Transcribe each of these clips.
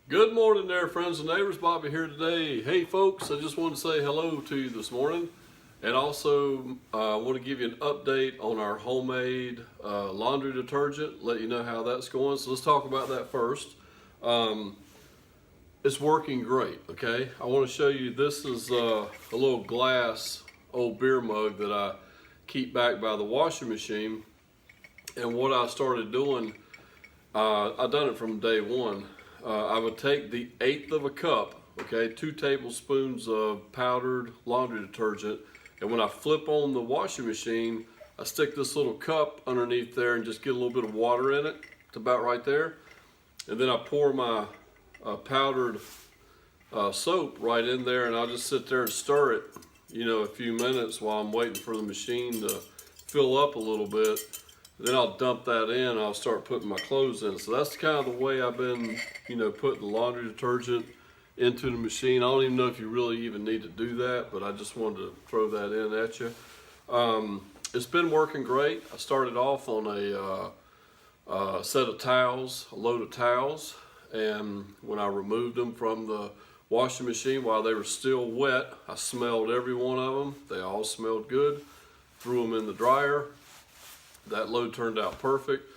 Good morning there, friends and neighbors. Bobby here today. Hey folks, I just wanted to say hello to you this morning, and also I want to give you an update on our homemade laundry detergent, let you know how that's going. So let's talk about that first. It's working great, okay? I want to show you, this is a little glass old beer mug that I keep back by the washing machine. And what I started doing, I've done it from day one. I would take the 1/8 of a cup, okay, 2 tablespoons of powdered laundry detergent, and when I flip on the washing machine, I stick this little cup underneath there and just get a little bit of water in it. It's about right there. And then I pour my powdered soap right in there, and I'll just sit there and stir it, a few minutes while I'm waiting for the machine to fill up a little bit. Then I'll dump that in and I'll start putting my clothes in. So that's kind of the way I've been, putting the laundry detergent into the machine. I don't even know if you really even need to do that, but I just wanted to throw that in at you. It's been working great. I started off on a set of towels, a load of towels, and when I removed them from the washing machine while they were still wet, I smelled every one of them. They all smelled good. Threw them in the dryer. That load turned out perfect.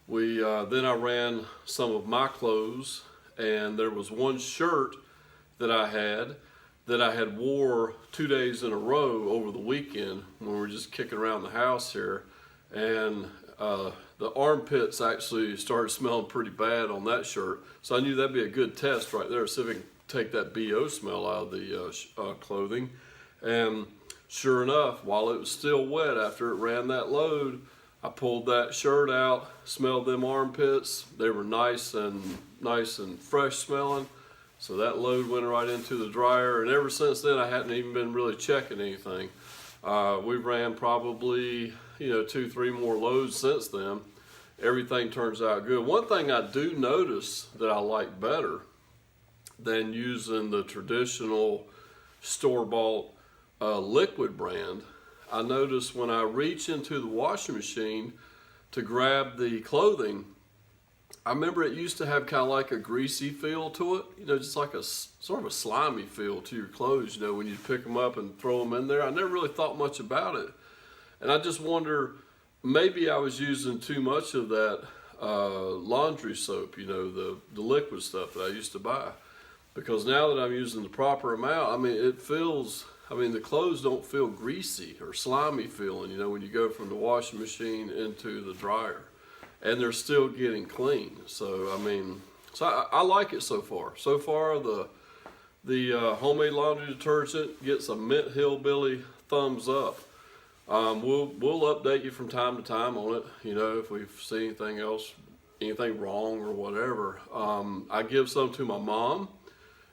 Then I ran some of my clothes, and there was one shirt that I had wore 2 days in a row over the weekend when we were just kicking around the house here, and the armpits actually started smelling pretty bad on that shirt. So I knew that'd be a good test right there, see if it can take that BO smell out of the clothing. And sure enough, while it was still wet after it ran that load, I pulled that shirt out, smelled them armpits. They were nice and fresh smelling. So that load went right into the dryer, and ever since then I hadn't even been really checking anything. We ran probably 2-3 more loads since then. Everything turns out good. One thing I do notice that I like better than using the traditional store-bought liquid brand, I notice when I reach into the washing machine to grab the clothing, I remember it used to have kind of like a greasy feel to it, just like a sort of a slimy feel to your clothes, when you pick them up and throw them in there. I never really thought much about it. And I just wonder, maybe I was using too much of that laundry soap, the liquid stuff that I used to buy. Because now that I'm using the proper amount, the clothes don't feel greasy or slimy feeling, when you go from the washing machine into the dryer. And they're still getting clean. So, I like it so far. So far, the homemade laundry detergent gets a MintHillBilly thumbs up. We'll update you from time to time on it, if we see anything wrong or whatever. I give some to my mom,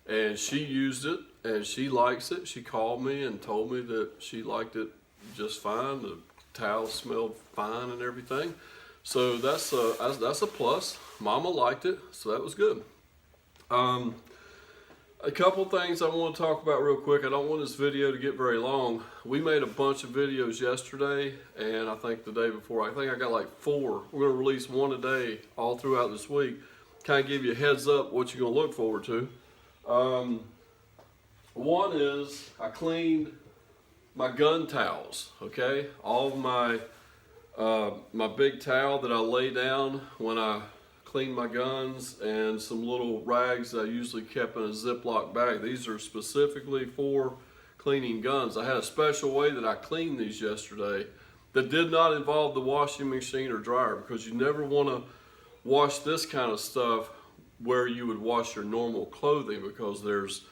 and she used it. And she likes it. She called me and told me that she liked it just fine. The towel smelled fine and everything. So that's a plus. Mama liked it, so that was good. A couple things I want to talk about real quick. I don't want this video to get very long. We made a bunch of videos yesterday, and I think the day before. I think I got like 4. We're going to release one a day all throughout this week. Kind of give you a heads up what you're going to look forward to. One is I cleaned my gun towels, okay? All of my big towel that I lay down when I clean my guns, and some little rags that I usually kept in a Ziploc bag. These are specifically for cleaning guns. I had a special way that I cleaned these yesterday that did not involve the washing machine or dryer, because you never want to wash this kind of stuff where you would wash your normal clothing, because there's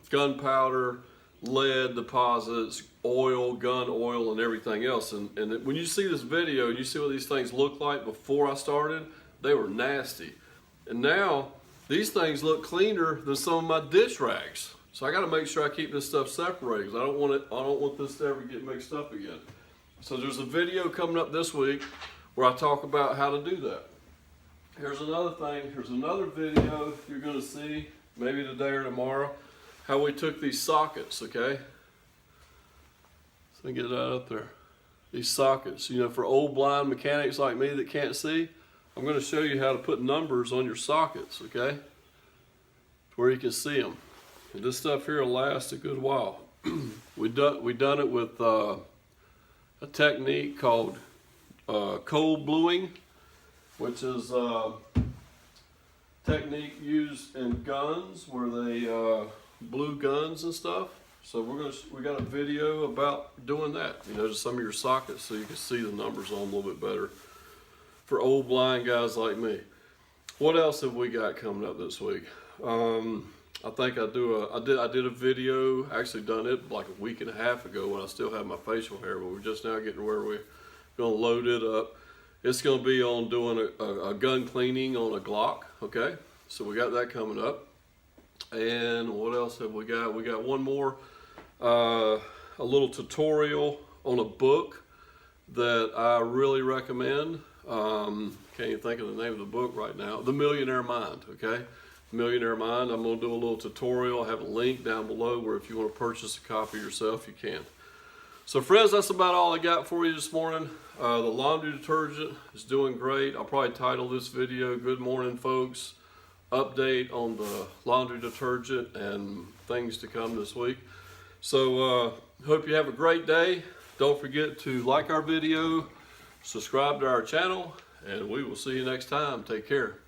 gunpowder, lead deposits, oil, gun oil, and everything else. And when you see this video, you see what these things look like before I started. They were nasty. And now these things look cleaner than some of my dish rags. So I got to make sure I keep this stuff separated, because I don't want this to ever get mixed up again. So there's a video coming up this week where I talk about how to do that. Here's another thing. Here's another video you're going to see, maybe today or tomorrow, how we took these sockets, okay? So let me get that up there. These sockets, for old blind mechanics like me that can't see, I'm going to show you how to put numbers on your sockets, okay? where you can see them. And this stuff here will last a good while. we done it with a technique called cold bluing, which is a technique used in guns where they blue guns and stuff. So we got a video about doing that. You know, just some of your sockets so you can see the numbers on them a little bit better for old blind guys like me. What else have we got coming up this week? I think I did a video, actually done it like a week and a half ago when I still had my facial hair, but we're just now getting where we're gonna load it up. It's gonna be on doing a gun cleaning on a Glock, okay? So we got that coming up. And what else have we got? We got one more, a little tutorial on a book that I really recommend. Can't even think of the name of the book right now. The Millionaire Mind, okay? Millionaire Mind. I'm going to do a little tutorial. I have a link down below where if you want to purchase a copy yourself, you can. So friends, that's about all I got for you this morning. The laundry detergent is doing great. I'll probably title this video, Good Morning Folks, update on the laundry detergent and things to come this week. So hope you have a great day. Don't forget to like our video, subscribe to our channel, and we will see you next time. Take care.